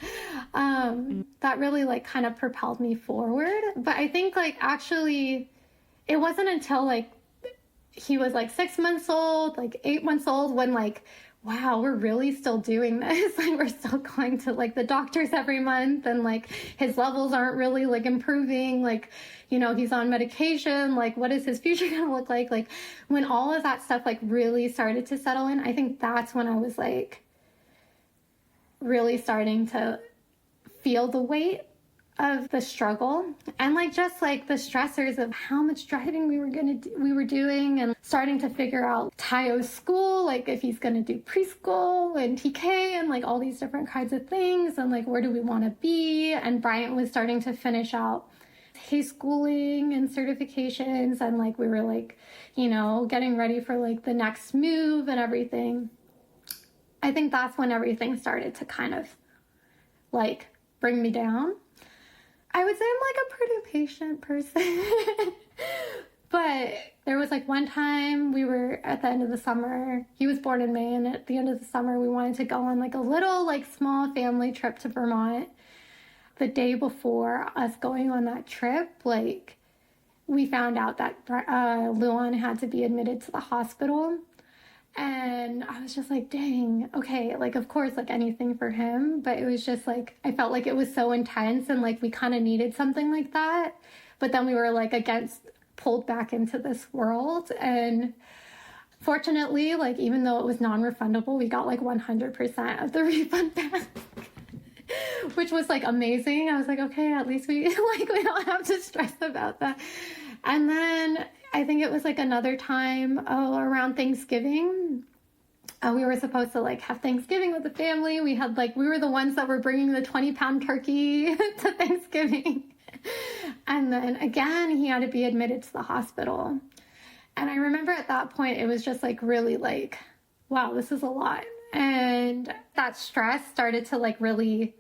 And that really like kind of propelled me forward. But I think like actually it wasn't until like he was like 6 months old, like 8 months old when like, wow, we're really still doing this. Like we're still going to like the doctors every month and like his levels aren't really like improving. Like, you know, he's on medication. Like what is his future going to look like? Like when all of that stuff like really started to settle in, I think that's when I was like really starting to feel the weight of the struggle and like just like the stressors of how much driving we were doing and starting to figure out Tayo's school, like if he's going to do preschool and TK and like all these different kinds of things and like where do we want to be. And Bryant was starting to finish out his schooling and certifications and like we were like, you know, getting ready for like the next move and everything. I think that's when everything started to kind of like bring me down. I would say I'm like a pretty patient person. But there was like one time we were at the end of the summer. He was born in May, and at the end of the summer we wanted to go on like a little like small family trip to Vermont. The day before us going on that trip, like we found out that Luan had to be admitted to the hospital. And I was just like, dang, okay, like, of course, like anything for him. But it was just like, I felt like it was so intense and like we kind of needed something like that. But then we were like pulled back into this world. And fortunately, like, even though it was non-refundable, we got like 100% of the refund back. Which was like amazing. I was like, okay, at least we don't have to stress about that. And then I think it was like another time around Thanksgiving. We were supposed to like have Thanksgiving with the family. We were the ones that were bringing the 20-pound turkey to Thanksgiving. And then again, he had to be admitted to the hospital. And I remember at that point, it was just like really like, wow, this is a lot. And that stress started to like really,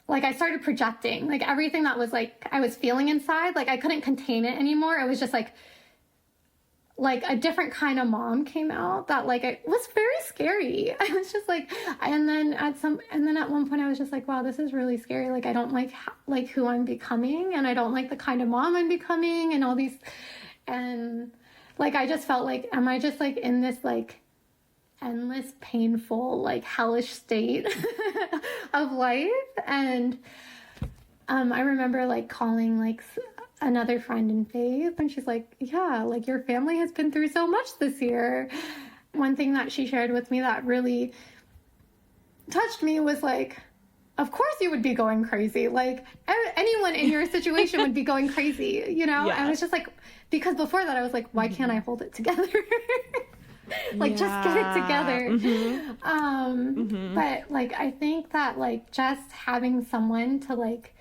like I started projecting like everything that was like I was feeling inside, like I couldn't contain it anymore. It was just like a different kind of mom came out that like it was very scary. I was just like, and then at one point I was just like, wow, this is really scary. Like I don't like who I'm becoming, and I don't like the kind of mom I'm becoming, and all these, and like I just felt like, am I just like in this like endless, painful, like hellish state of life? And I remember like calling like another friend in faith, and she's like, yeah, like your family has been through so much this year. One thing that she shared with me that really touched me was like, of course you would be going crazy. Like anyone in your situation would be going crazy, you know? Yeah. I was just like, because before that I was like, why can't I hold it together? Like just get it together. But like I think that like just having someone to like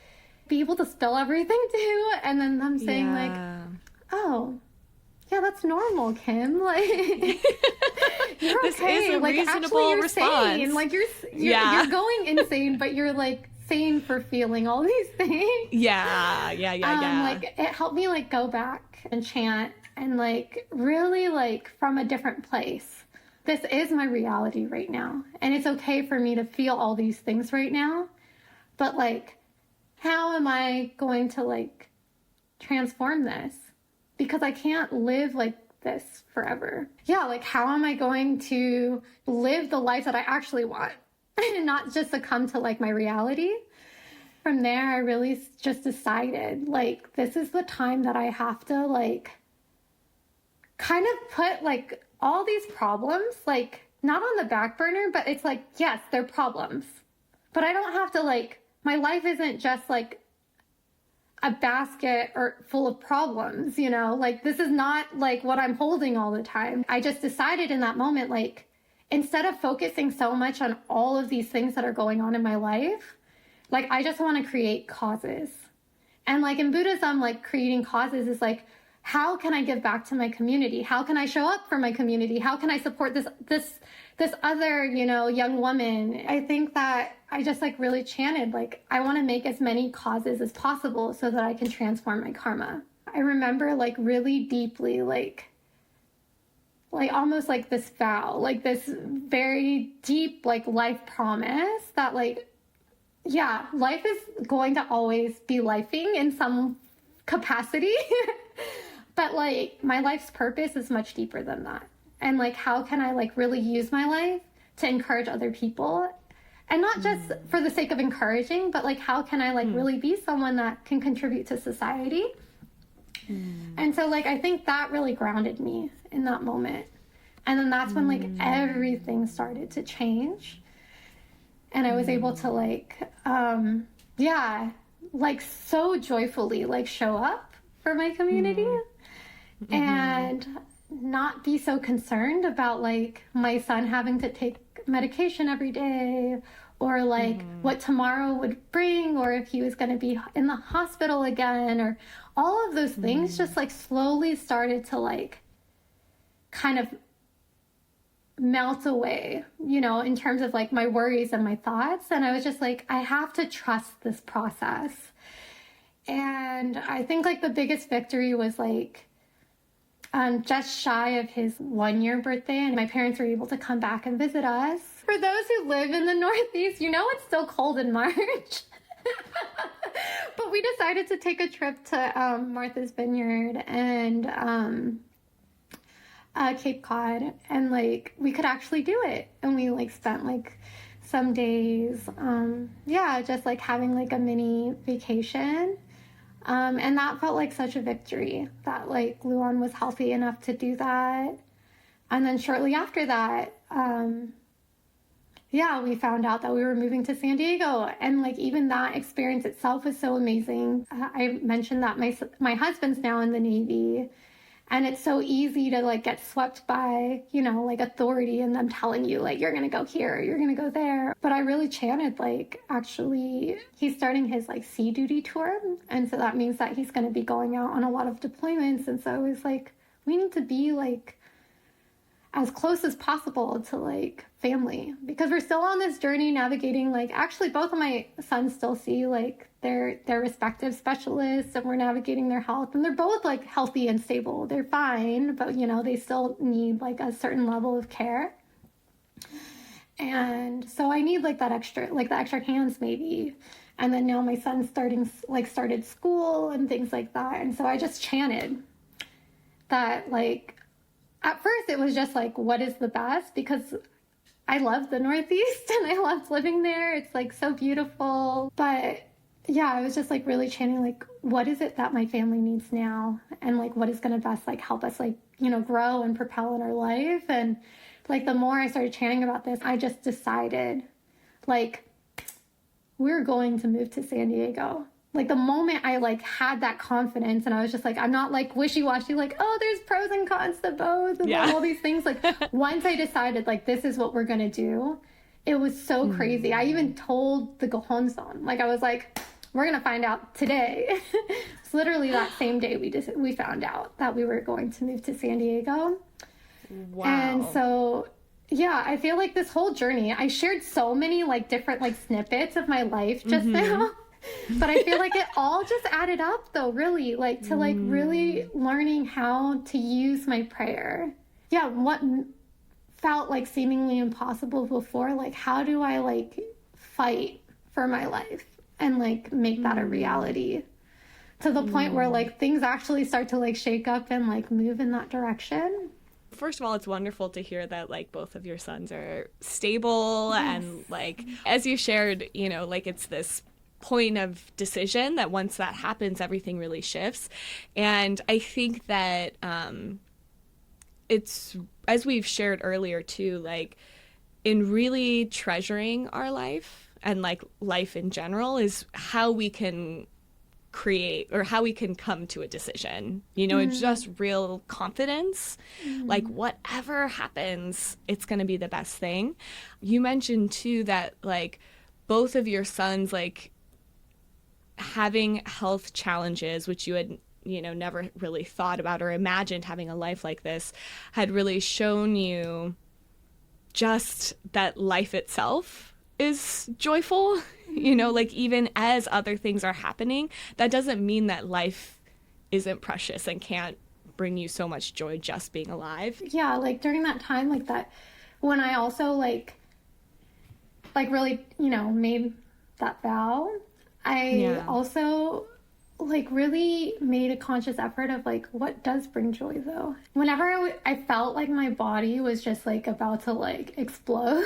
be able to spill everything to, and then them saying like, oh yeah, that's normal, Kim, like you're this okay, is a like reasonable actually you're response. sane, like you're going insane, but you're like sane for feeling all these things. Like it helped me like go back and chant and like really like from a different place. This is my reality right now, and it's okay for me to feel all these things right now, but like how am I going to like transform this? Because I can't live like this forever. Yeah, like how am I going to live the life that I actually want and not just succumb to like my reality? From there, I really just decided like this is the time that I have to like kind of put like all these problems like not on the back burner, but it's like, yes, they're problems, but I don't have to like, my life isn't just like, a basket or full of problems, you know, like this is not like what I'm holding all the time. I just decided in that moment, like, instead of focusing so much on all of these things that are going on in my life, like, I just want to create causes. And like in Buddhism, like creating causes is like, how can I give back to my community? How can I show up for my community? How can I support this other, you know, young woman? I think that I just like really chanted, like, I want to make as many causes as possible so that I can transform my karma. I remember like really deeply, like almost like this vow, like this very deep, like life promise that like, yeah, life is going to always be lifing in some capacity. But like my life's purpose is much deeper than that. And like, how can I like really use my life to encourage other people? And not just for the sake of encouraging, but like, how can I like really be someone that can contribute to society? And so like, I think that really grounded me in that moment. And then that's when like everything started to change. And I was able to like, like so joyfully like show up for my community and not be so concerned about like my son having to take medication every day, or like what tomorrow would bring, or if he was going to be in the hospital again, or all of those things just like slowly started to like kind of melt away, you know, in terms of like my worries and my thoughts. And I was just like, I have to trust this process. And I think like the biggest victory was like just shy of his 1-year birthday, and my parents were able to come back and visit us. For those who live in the Northeast, you know it's still cold in March. But we decided to take a trip to Martha's Vineyard and Cape Cod, and like we could actually do it. And we like spent like some days, just like having like a mini vacation. And that felt like such a victory that like Luan was healthy enough to do that. And then shortly after that, we found out that we were moving to San Diego. And like even that experience itself was so amazing. I mentioned that my husband's now in the Navy. And it's so easy to like get swept by, you know, like authority and them telling you like, you're going to go here, you're going to go there. But I really chanted like, actually, he's starting his like sea duty tour. And so that means that he's going to be going out on a lot of deployments. And so I was like, we need to be like as close as possible to like family, because we're still on this journey navigating, like actually both of my sons still see like their respective specialists, and we're navigating their health, and they're both like healthy and stable. They're fine, but you know, they still need like a certain level of care. And so I need like the extra hands maybe. And then now my son's started school and things like that. And so I just chanted that, like, at first it was just like, what is the best? Because I love the Northeast and I loved living there. It's like so beautiful. But yeah, I was just like really chanting, like, what is it that my family needs now? And like, what is going to best like help us like, you know, grow and propel in our life? And like, the more I started chanting about this, I just decided like, we're going to move to San Diego. Like the moment I like had that confidence and I was just like, I'm not like wishy-washy, like, oh, there's pros and cons to both and all these things. Like once I decided like, this is what we're going to do, it was so crazy. I even told the Gohonson, like I was like, we're going to find out today. It's literally that same day we found out that we were going to move to San Diego. Wow. And so, yeah, I feel like this whole journey, I shared so many like different like snippets of my life just now. But I feel like it all just added up though, really, like to like really learning how to use my prayer. Yeah, what felt like seemingly impossible before, like how do I like fight for my life and like make that a reality, to the point where like things actually start to like shake up and like move in that direction. First of all, it's wonderful to hear that like both of your sons are stable and like, as you shared, you know, like it's this point of decision that once that happens, everything really shifts. And I think that it's, as we've shared earlier too, like in really treasuring our life and like life in general is how we can create or how we can come to a decision. You know, it's just real confidence. Like whatever happens, it's going to be the best thing. You mentioned too that like both of your sons, like having health challenges, which you had, you know, never really thought about or imagined having a life like this, had really shown you just that life itself is joyful, you know, like even as other things are happening, that doesn't mean that life isn't precious and can't bring you so much joy just being alive. Yeah, like during that time, like that, when I also like really, you know, made that vow, I also like really made a conscious effort of like, what does bring joy though? Whenever I felt like my body was just like about to like explode,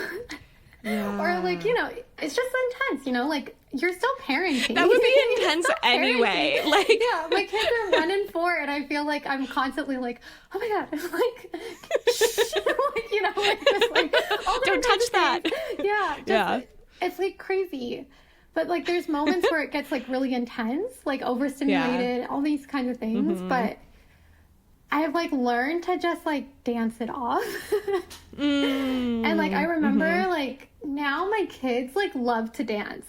or like, you know, it's just intense, you know, like you're still parenting. That would be intense anyway. Like, yeah, my kids are 1 and 4, and I feel like I'm constantly like, oh my god, I'm like, like, you know, like just like, don't touch that. Yeah, it's like crazy. But like there's moments where it gets like really intense, like overstimulated, all these kinds of things. But I've like learned to just like dance it off. And like I remember like now my kids like love to dance.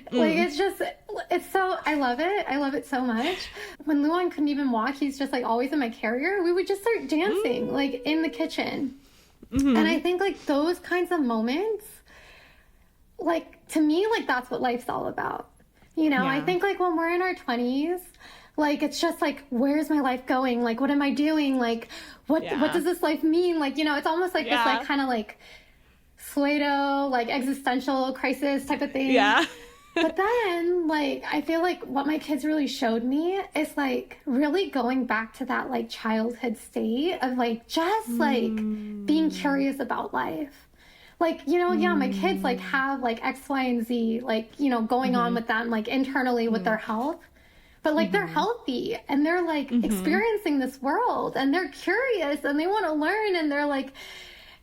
Like it's so, I love it so much. When Luan couldn't even walk, he's just like always in my carrier, we would just start dancing like in the kitchen. And I think like those kinds of moments, like to me, like that's what life's all about, you know. I think like when we're in our 20s, like it's just like, where's my life going, like what am I doing, like what does this life mean, like, you know, it's almost like this like kind of like Suedo, like existential crisis type of thing. But then like I feel like what my kids really showed me is like really going back to that like childhood state of like just like being curious about life. Like, you know, my kids like have like X, Y, and Z, like, you know, going on with them, like internally with their health. But like they're healthy and they're like experiencing this world and they're curious and they want to learn and they're like,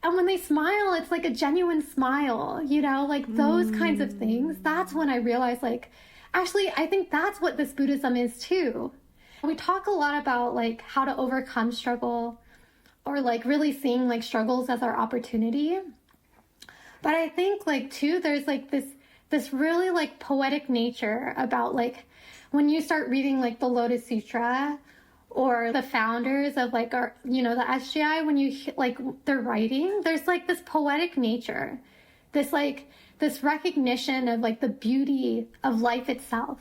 and when they smile, it's like a genuine smile, you know, like those kinds of things. That's when I realized like, actually, I think that's what this Buddhism is too. We talk a lot about like how to overcome struggle or like really seeing like struggles as our opportunity. But I think like too, there's like this really like poetic nature about like when you start reading like the Lotus Sutra or the founders of like our, you know, the SGI, when you like their writing, there's like this poetic nature, this recognition of like the beauty of life itself.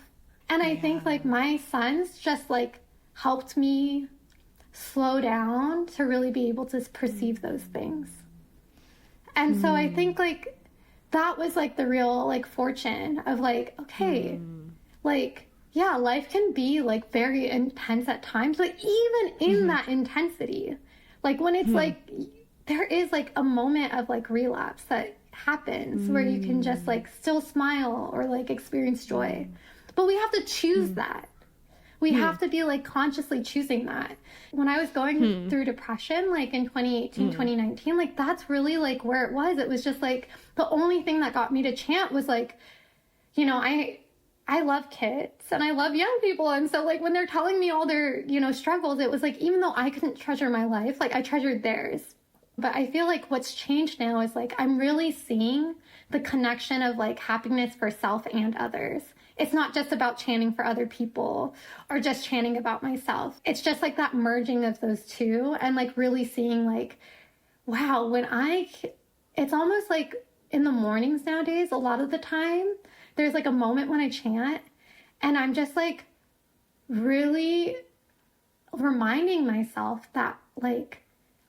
And I think like my sons just like helped me slow down to really be able to perceive those things. And so I think like that was like the real like fortune of like, okay, like, yeah, life can be like very intense at times, but even in that intensity, like when it's like, there is like a moment of like relapse that happens where you can just like still smile or like experience joy. But we have to choose that. We have to be like consciously choosing that. When I was going through depression, like in 2018, 2019, like that's really like where it was. It was just like the only thing that got me to chant was like, you know, I love kids and I love young people. And so like when they're telling me all their, you know, struggles, it was like, even though I couldn't treasure my life, like I treasured theirs. But I feel like what's changed now is like, I'm really seeing the connection of like happiness for self and others. It's not just about chanting for other people or just chanting about myself. It's just like that merging of those two and like really seeing like, wow, it's almost like in the mornings nowadays, a lot of the time, there's like a moment when I chant and I'm just like really reminding myself that like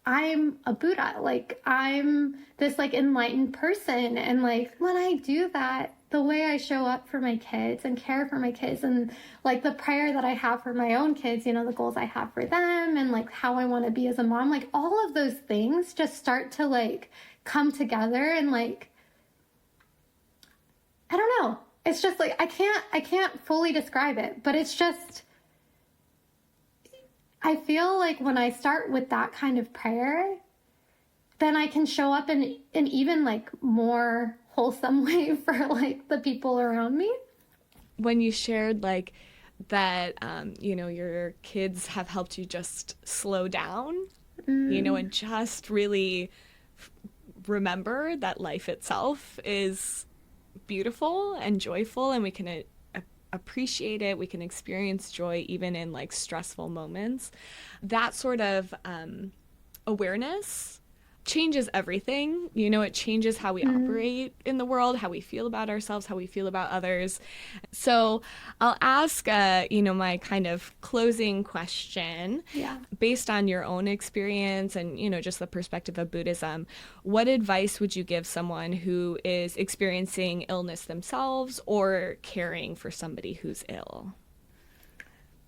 I'm a Buddha, like I'm this like enlightened person. And like when I do that, the way I show up for my kids and care for my kids and like the prayer that I have for my own kids, you know, the goals I have for them and like how I want to be as a mom, like all of those things just start to like come together and like, I don't know. It's just like, I can't fully describe it, but it's just, I feel like when I start with that kind of prayer, then I can show up in an even like more wholesome way for like the people around me. When you shared like that, your kids have helped you just slow down, and just really remember that life itself is beautiful and joyful, and we can appreciate it. We can experience joy even in like stressful moments. That sort of awareness changes everything. It changes how we operate in the world, how we feel about ourselves, how we feel about others. So I'll ask, my kind of closing question. Yeah. Based on your own experience and, just the perspective of Buddhism, what advice would you give someone who is experiencing illness themselves or caring for somebody who's ill?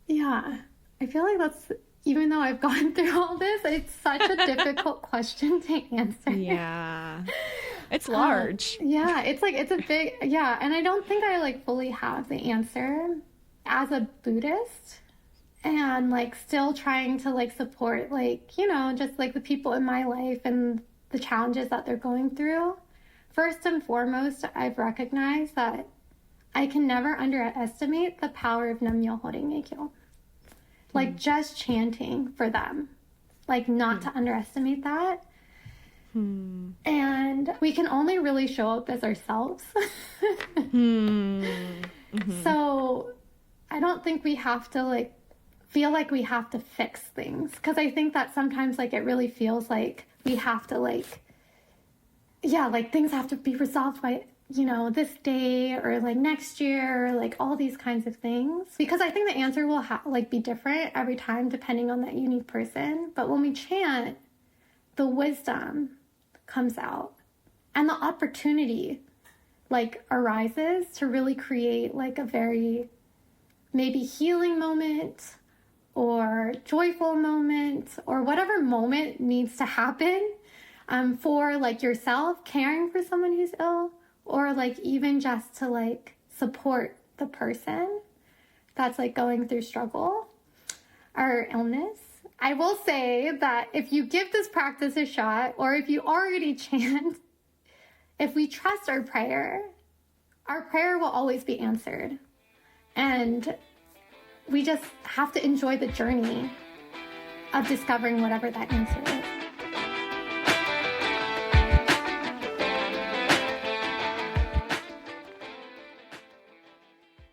Yeah, I feel like even though I've gone through all this, it's such a difficult question to answer. Yeah. It's large. It's a big, and I don't think I like fully have the answer as a Buddhist, and like still trying to like support just like the people in my life and the challenges that they're going through. First and foremost, I've recognized that I can never underestimate the power of Nam Myoho Renge Kyo. Like just chanting for them, like not to underestimate that. And we can only really show up as ourselves. So I don't think we have to like feel like we have to fix things, because I think that sometimes like it really feels like we have to like things have to be resolved by this day or like next year, or like all these kinds of things, because I think the answer will be different every time depending on that unique person. But when we chant, the wisdom comes out and the opportunity like arises to really create like a very maybe healing moment or joyful moment or whatever moment needs to happen for like yourself caring for someone who's ill, or like even just to like support the person that's like going through struggle or illness. I will say that if you give this practice a shot, or if you already chant, if we trust our prayer will always be answered. And we just have to enjoy the journey of discovering whatever that answer is.